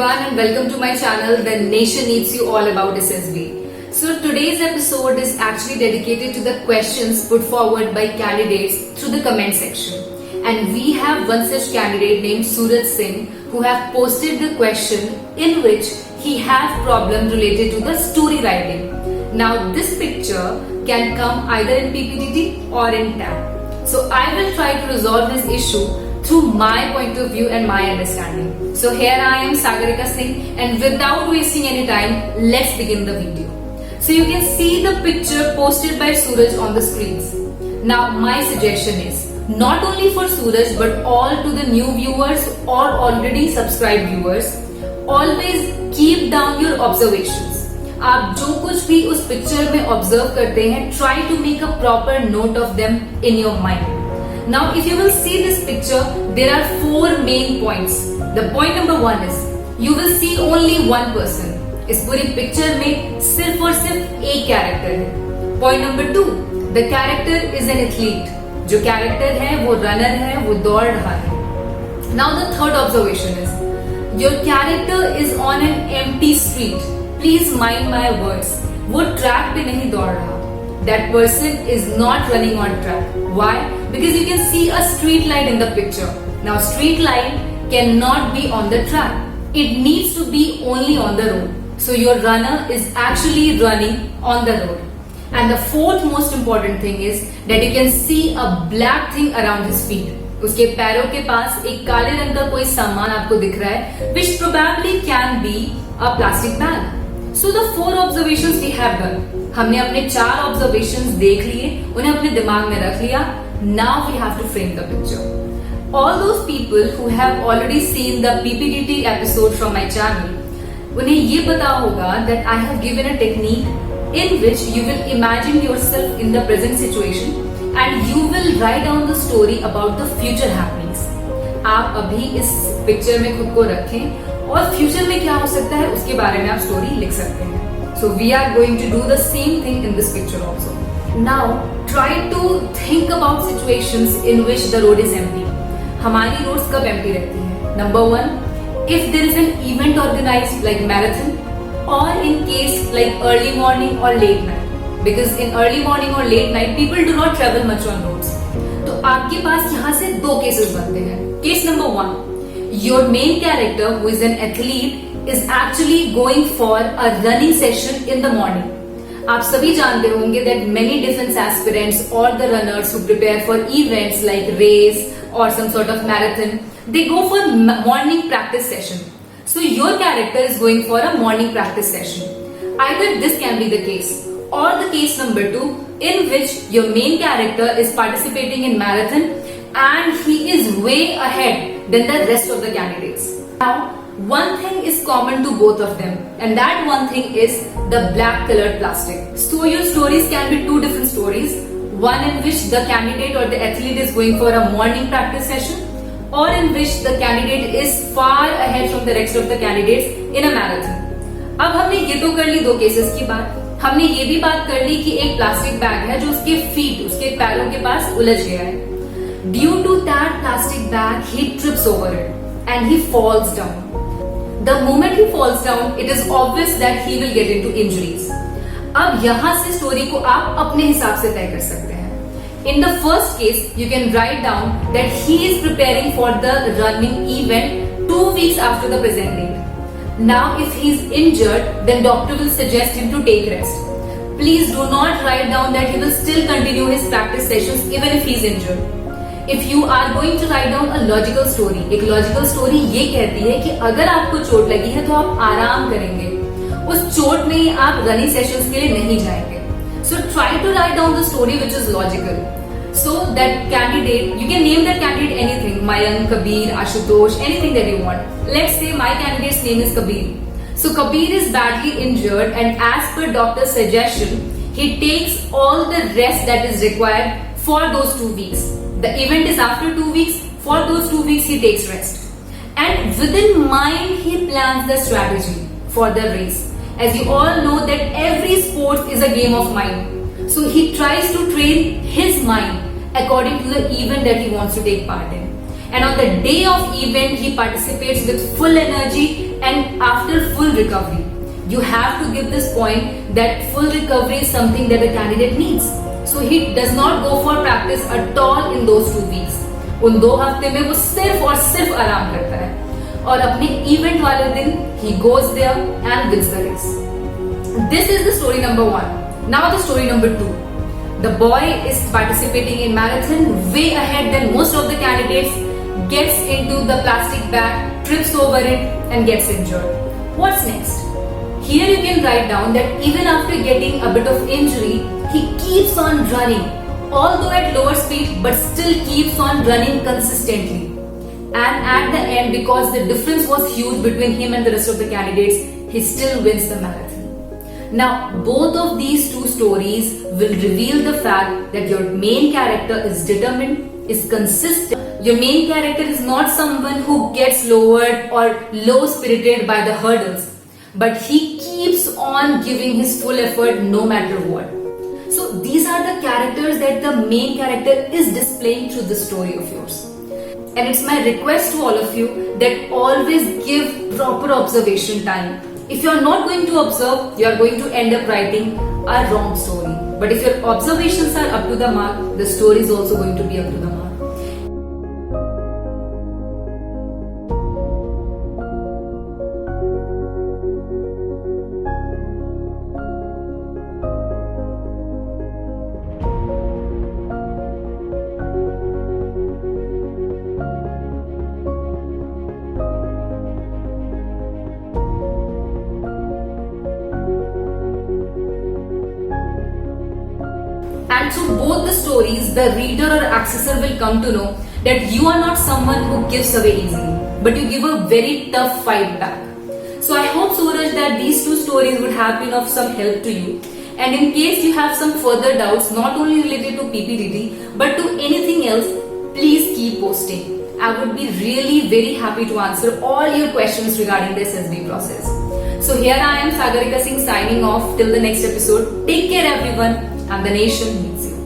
everyone and welcome to my channel The Nation Needs You All About SSB. So today's episode is actually dedicated to the questions put forward by candidates through the comment section. And we have one such candidate named Suraj Singh who have posted the question in which he have problem related to the story writing. Now this picture can come either in PPDT or in tab. So I will try to resolve this issue through my point of view and my understanding. So here I am, Sagarika Singh, and without wasting any time, let's begin the video. So you can see the picture posted by Suraj on the screens. Now my suggestion is, not only for Suraj but all to the new viewers or already subscribed viewers, always keep down your observations. आप जो कुछ भी उस picture में observe करते हैं, try to make a proper note of them in your mind. Now if you will see this picture, there are four main points. The point number one is, you will see only one person. इस पूरी picture में सिर्फ और सिर्फ एक character है. Point number two, the character is an athlete. जो character है वो रनर है, वो दौड़ रहा है. Now the third observation is, your character is on an empty street. Please mind my words. वो ट्रैक पे नहीं दौड़ रहा. That person is not running on track. Why? Because you can see a street light in the picture. Now street light cannot be on the track. It needs to be only on the road. So your runner is actually running on the road. And the fourth most important thing is that you can see a black thing around his feet. उसके पैरों के पास एक काले रंग का कोई सामान आपको दिख रहा है, which probably can be a plastic bag. So the four observations we have done. हमने अपने 4 observations देख लिए, उन्हें अपने दिमाग में रख लिया. Now we have to frame the picture. All those people who have already seen the PPDT episode from my channel, उन्हें ये पता होगा that I have given a technique in which you will imagine yourself in the present situation and you will write down the story about the future happenings. आप अभी इस picture में खुद को रखें और फ्यूचर में क्या हो सकता है उसके बारे में आप स्टोरी लिख सकते हैं. So we are going to do the same thing in this picture also. Now try to think about situations in which the road is empty. हमारी roads कब empty रहती हैं? Number one, if there is an event organized like marathon, or in case like early morning or late night. Because in early morning or late night people do not travel much on roads. तो आपके पास यहाँ से 2 cases बनते हैं. Case number one, your main character who is an athlete is actually going for a running session in the morning. आप सभी जानते होंगे that many defense aspirants or the runners who prepare for events like race or some sort of marathon, they go for morning practice session. So your character is going for a morning practice session. Either this can be the case or the case number 2 in which your main character is participating in marathon and he is way ahead than the rest of the candidates. Now one thing is common to both of them, and that one thing is the black colored plastic. So your stories can be 2 different stories. One in which the candidate or the athlete is going for a morning practice session, or in which the candidate is far ahead from the rest of the candidates in a marathon. अब हमने ये तो कर ली 2 cases की बात. हमने ये भी बात कर ली कि एक प्लास्टिक बैग है जो उसके फीट, उसके पैरों के पास उलझ गया है. Due to that plastic bag, he trips over it and he falls down. The moment he falls down, it is obvious that he will get into injuries. अब यहाँ से स्टोरी को आप अपने हिसाब से तय कर सकते हैं. In the first case, you can write down that he is preparing for the running event 2 weeks after the present date. Now, if he is injured, then doctor will suggest him to take rest. Please do not write down that he will still continue his practice sessions even if he is injured. If you are going to write down a logical story, एक logical story ये कहती है कि अगर आपको चोट लगी है तो आप आराम करेंगे. उस चोट में आप running sessions के लिए नहीं जाएंगे. So try to write down the story which is logical. So that candidate, you can name that candidate anything, Mayank, Kabir, Ashutosh, anything that you want. Let's say my candidate's name is Kabir. So Kabir is badly injured and as per doctor's suggestion, he takes all the rest that is required for those 2 weeks. The event is after 2 weeks. For those 2 weeks, he takes rest. And within mind, he plans the strategy for the race. As you all know that every sport is a game of mind. So he tries to train his mind according to the event that he wants to take part in. And on the day of event, he participates with full energy and after full recovery. You have to give this point that full recovery is something that the candidate needs. So he does not go for practice at all in those 2 weeks. उन 2 हफ्ते में वो सिर्फ और सिर्फ आराम करता है और अपने इवेंट वाले दिन he goes there and wins the race. This is the story number 1. Now the story number 2. The boy is participating in marathon way ahead than most of the candidates, gets into the plastic bag, trips over it and gets injured. What's next? Here you can write down that even after getting a bit of injury, he keeps on running, although at lower speed, but still keeps on running consistently. And at the end, because the difference was huge between him and the rest of the candidates, he still wins the marathon. Now, both of these 2 stories will reveal the fact that your main character is determined, is consistent. Your main character is not someone who gets lowered or low-spirited by the hurdles, but he keeps on giving his full effort no matter what. So these are the characters that the main character is displaying through the story of yours. And it's my request to all of you that always give proper observation time. If you are not going to observe, you are going to end up writing a wrong story. But if your observations are up to the mark, the story is also going to be up to the mark. And through both the stories, the reader or accessor will come to know that you are not someone who gives away easily, but you give a very tough fight back. So I hope, Suraj, that these 2 stories would have been of some help to you. And in case you have some further doubts, not only related to PPDT, but to anything else, please keep posting. I would be really very happy to answer all your questions regarding the SSB process. So here I am, Sagarika Singh, signing off till the next episode. Take care everyone, and the nation needs you.